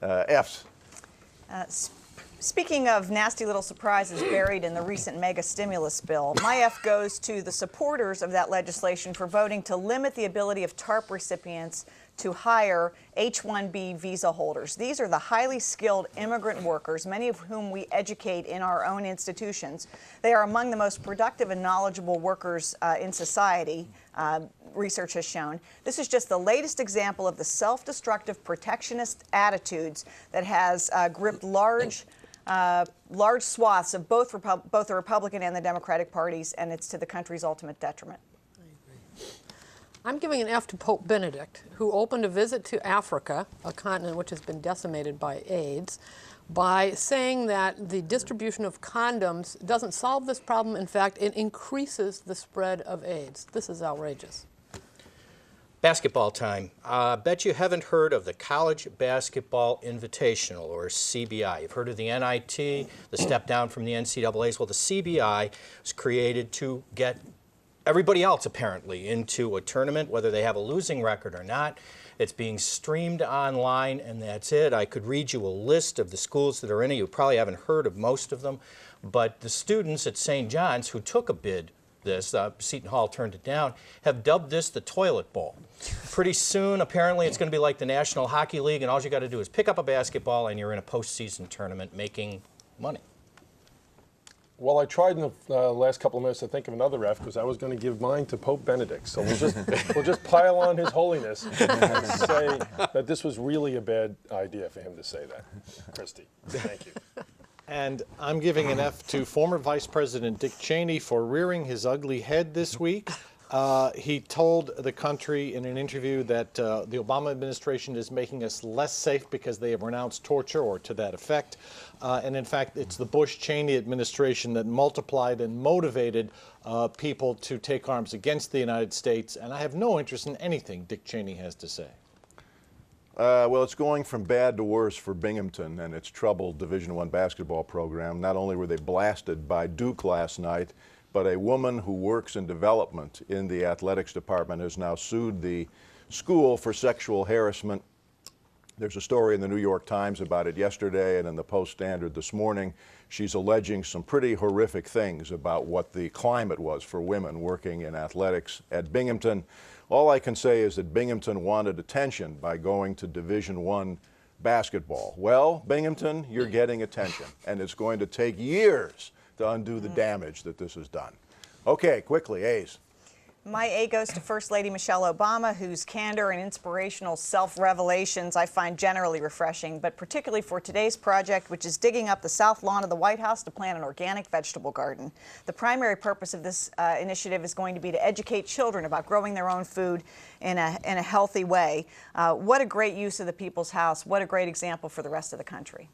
F's. Speaking of nasty little surprises buried in the recent mega stimulus bill, my F goes to the supporters of that legislation for voting to limit the ability of TARP recipients to hire H-1B visa holders. These are the highly skilled immigrant workers, many of whom we educate in our own institutions. They are among the most productive and knowledgeable workers in society, research has shown. This is just the latest example of the self-destructive protectionist attitudes that has gripped large swaths of both the Republican and the Democratic parties, and it's to the country's ultimate detriment. I'm giving an F to Pope Benedict, who opened a visit to Africa, a continent which has been decimated by AIDS, by saying that the distribution of condoms doesn't solve this problem. In fact, it increases the spread of AIDS. This is outrageous. Basketball time. Bet you haven't heard of the College Basketball Invitational, or CBI. You've heard of the NIT, the step down from the NCAAs. Well, the CBI was created to get everybody else, apparently, into a tournament, whether they have a losing record or not. It's being streamed online, and that's it. I could read you a list of the schools that are in it. You probably haven't heard of most of them. But the students at St. John's who took a bid, Seton Hall turned it down, have dubbed this the toilet bowl. Pretty soon, apparently, it's going to be like the National Hockey League, and all you got to do is pick up a basketball, and you're in a postseason tournament making money. Well, I tried in the last couple of minutes to think of another F because I was going to give mine to Pope Benedict. So we'll just pile on His Holiness and say that this was really a bad idea for him to say that. Kristi, thank you. And I'm giving an F to former Vice President Dick Cheney for rearing his ugly head this week. He told the country in an interview that the Obama administration is making us less safe because they have renounced torture, or to that effect. And in fact, it's the Bush-Cheney administration that multiplied and motivated people to take arms against the United States. And I have no interest in anything Dick Cheney has to say. Well, it's going from bad to worse for Binghamton and its troubled Division I basketball program. Not only were they blasted by Duke last night, but a woman who works in development in the athletics department has now sued the school for sexual harassment. There's a story in the New York Times about it yesterday and in the Post-Standard this morning. She's alleging some pretty horrific things about what the climate was for women working in athletics at Binghamton. All I can say is that Binghamton wanted attention by going to Division I basketball. Well, Binghamton, you're getting attention, and it's going to take years to undo the damage that this has done. Okay, quickly, A's. My A goes to First Lady Michelle Obama, whose candor and inspirational self-revelations I find generally refreshing, but particularly for today's project, which is digging up the south lawn of the White House to plant an organic vegetable garden. The primary purpose of this initiative is going to be to educate children about growing their own food in a healthy way. What a great use of the People's House. What a great example for the rest of the country.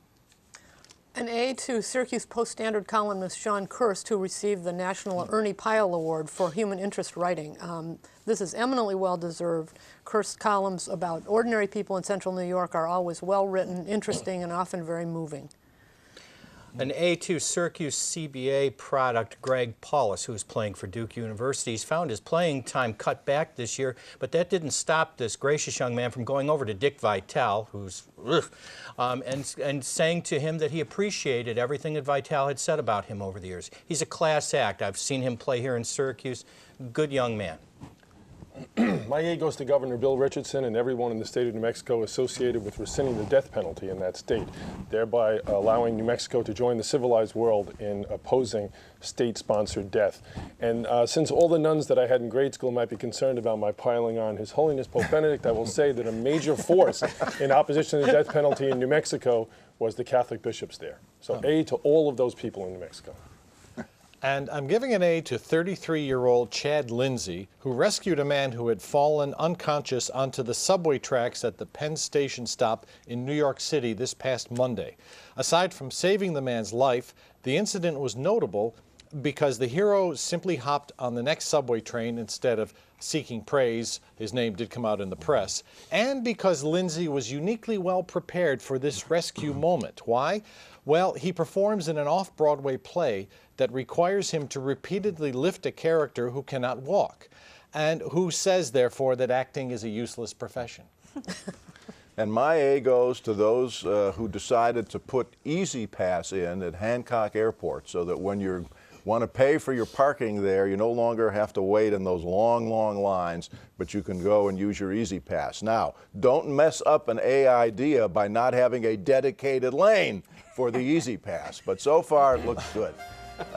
An A to Syracuse Post-Standard columnist Sean Kirst, who received the National Ernie Pyle Award for Human Interest Writing. This is eminently well-deserved. Kirst's columns about ordinary people in central New York are always well-written, interesting, and often very moving. An A to Syracuse CBA product, Greg Paulus, who is playing for Duke University. He's found his playing time cut back this year, but that didn't stop this gracious young man from going over to Dick Vitale, who's and saying to him that he appreciated everything that Vitale had said about him over the years. He's a class act. I've seen him play here in Syracuse. Good young man. My A goes to Governor Bill Richardson and everyone in the state of New Mexico associated with rescinding the death penalty in that state, thereby allowing New Mexico to join the civilized world in opposing state-sponsored death. And since all the nuns that I had in grade school might be concerned about my piling on His Holiness Pope Benedict, I will say that a major force in opposition to the death penalty in New Mexico was the Catholic bishops there. So A to all of those people in New Mexico. And I'm giving an A to 33-year-old Chad Lindsay, who rescued a man who had fallen unconscious onto the subway tracks at the Penn Station stop in New York City this past Monday. Aside from saving the man's life, the incident was notable because the hero simply hopped on the next subway train instead of seeking praise. His name did come out in the press. And because Lindsay was uniquely well prepared for this rescue moment. Why? Well, he performs in an off-Broadway play that requires him to repeatedly lift a character who cannot walk, and who says, therefore, that acting is a useless profession. And my A goes to those who decided to put Easy Pass in at Hancock Airport so that when you want to pay for your parking there, you no longer have to wait in those long, long lines, but you can go and use your Easy Pass. Now, don't mess up an A idea by not having a dedicated lane for the Easy Pass, but so far it looks good.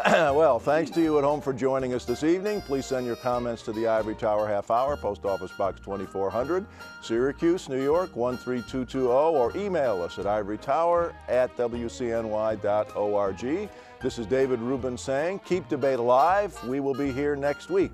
Well, thanks to you at home for joining us this evening. Please send your comments to the Ivory Tower Half Hour, Post Office Box 2400, Syracuse, New York 13220, or email us at ivorytower@wcny.org. This is David Rubin saying, keep debate alive. We will be here next week.